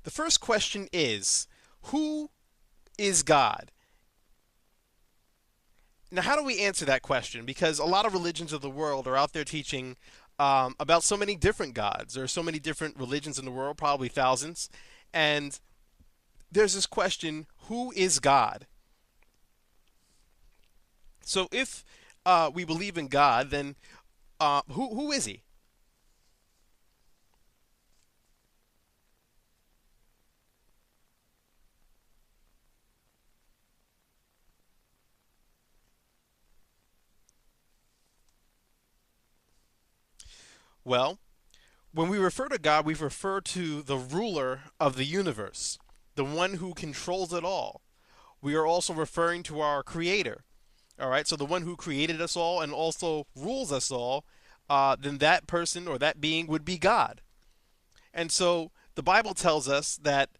The first question is, who is God? Now, how do we answer that question? Because a lot of religions of the world are out there teaching about so many different gods. There are so many different religions in the world, probably thousands. And there's this question, who is God? So if we believe in God, then who is he? Well, when we refer to God, we refer to the ruler of the universe, the one who controls it all. We are also referring to our creator. All right, so the one who created us all and also rules us all, then that person or that being would be God. And so the Bible tells us that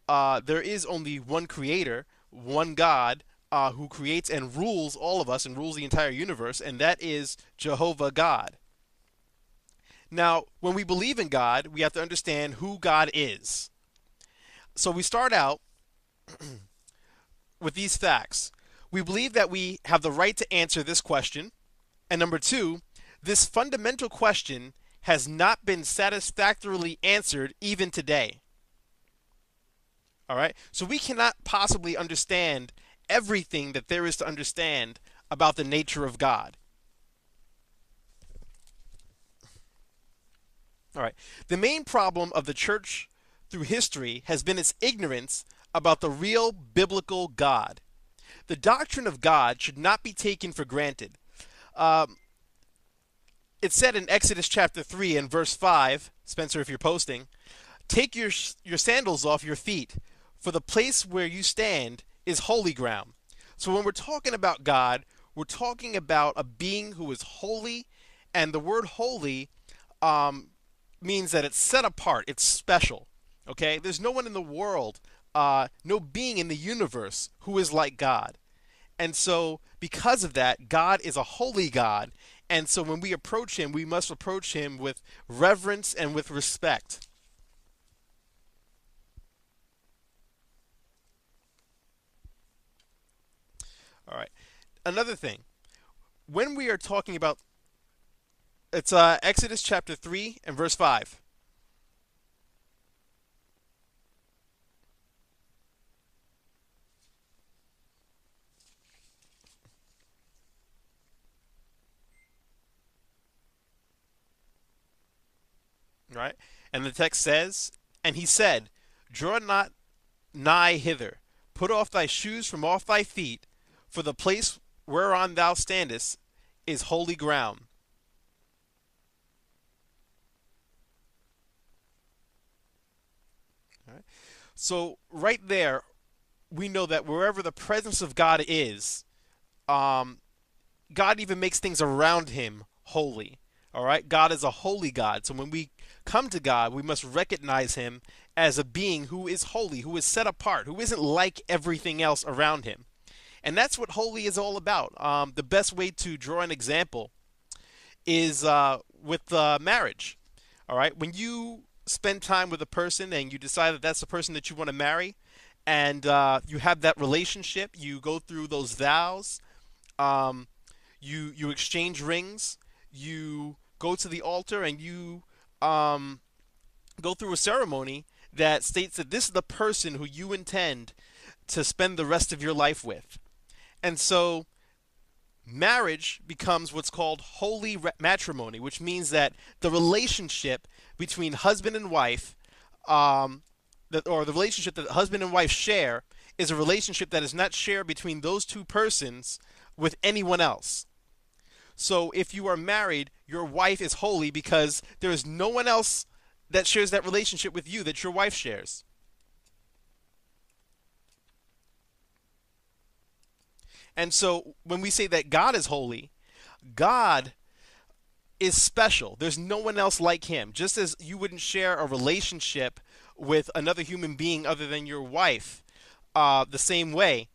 there is only one creator, one God, who creates and rules all of us and rules the entire universe, and that is Jehovah God. Now, when we believe in God, we have to understand who God is. So we start out with these facts. We believe that we have the right to answer this question. And number two, this fundamental question has not been satisfactorily answered even today. All right? So we cannot possibly understand everything that there is to understand about the nature of God. All right. The main problem of the church through history has been its ignorance about the real biblical God. The doctrine of God should not be taken for granted. Um, it's said in Exodus chapter 3 and verse 5, Spencer, if you're posting, take your sandals off your feet, for the place where you stand is holy ground. So when we're talking about God, we're talking about a being who is holy, and the word holy um, means that it's set apart, it's special. Okay? There's no one in the world, no being in the universe who is like God. And so, because of that, God is a holy God. And so, when we approach Him, we must approach Him with reverence and with respect. All right. Another thing, when we are talking about it's Exodus chapter 3 and verse 5, right? And the text says, "And he said, Draw not nigh hither, put off thy shoes from off thy feet, for the place whereon thou standest is holy ground." All right? So, right there, we know that wherever the presence of God is, um, God even makes things around him holy. All right? God is a holy God. So when we come to God, we must recognize him as a being who is holy, who is set apart, who isn't like everything else around him. And that's what holy is all about. The best way to draw an example is with marriage. All right? When you spend time with a person and you decide that that's the person that you want to marry, and you have that relationship, you go through those vows, um, you exchange rings, you go to the altar, and you um, go through a ceremony that states that this is the person who you intend to spend the rest of your life with. And so marriage becomes what's called holy matrimony, which means that the relationship between husband and wife, or the relationship that husband and wife share, is a relationship that is not shared between those two persons with anyone else. So if you are married, your wife is holy because there is no one else that shares that relationship with you that your wife shares. And so when we say that God is holy, God is special. There's no one else like him. Just as you wouldn't share a relationship with another human being other than your wife, the same way,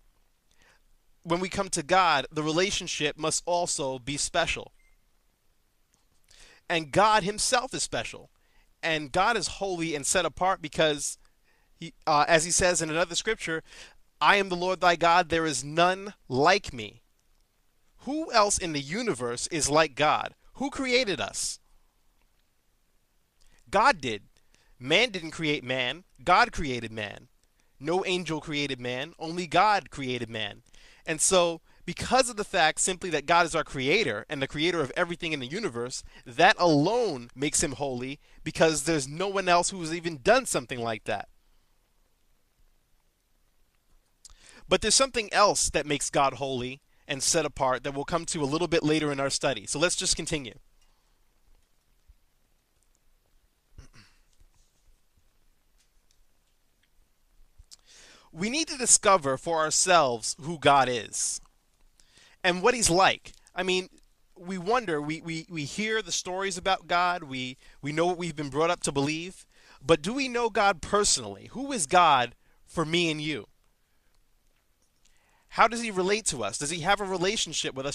when we come to God, the relationship must also be special. And God himself is special. And God is holy and set apart because As he says in another scripture, I am the Lord thy God, there is none like me. Who else in the universe is like God? Who created us? God did. Man didn't create man, God created man. No angel created man, only God created man. And so, because of the fact simply that God is our creator and the creator of everything in the universe, that alone makes him holy because there's no one else who has even done something like that. But there's something else that makes God holy and set apart that we'll come to a little bit later in our study. So let's just continue. We need to discover for ourselves who God is and what he's like. I mean, we wonder, we hear the stories about God, we know what we've been brought up to believe, but do we know God personally? Who is God for me and you? How does he relate to us? Does he have a relationship with us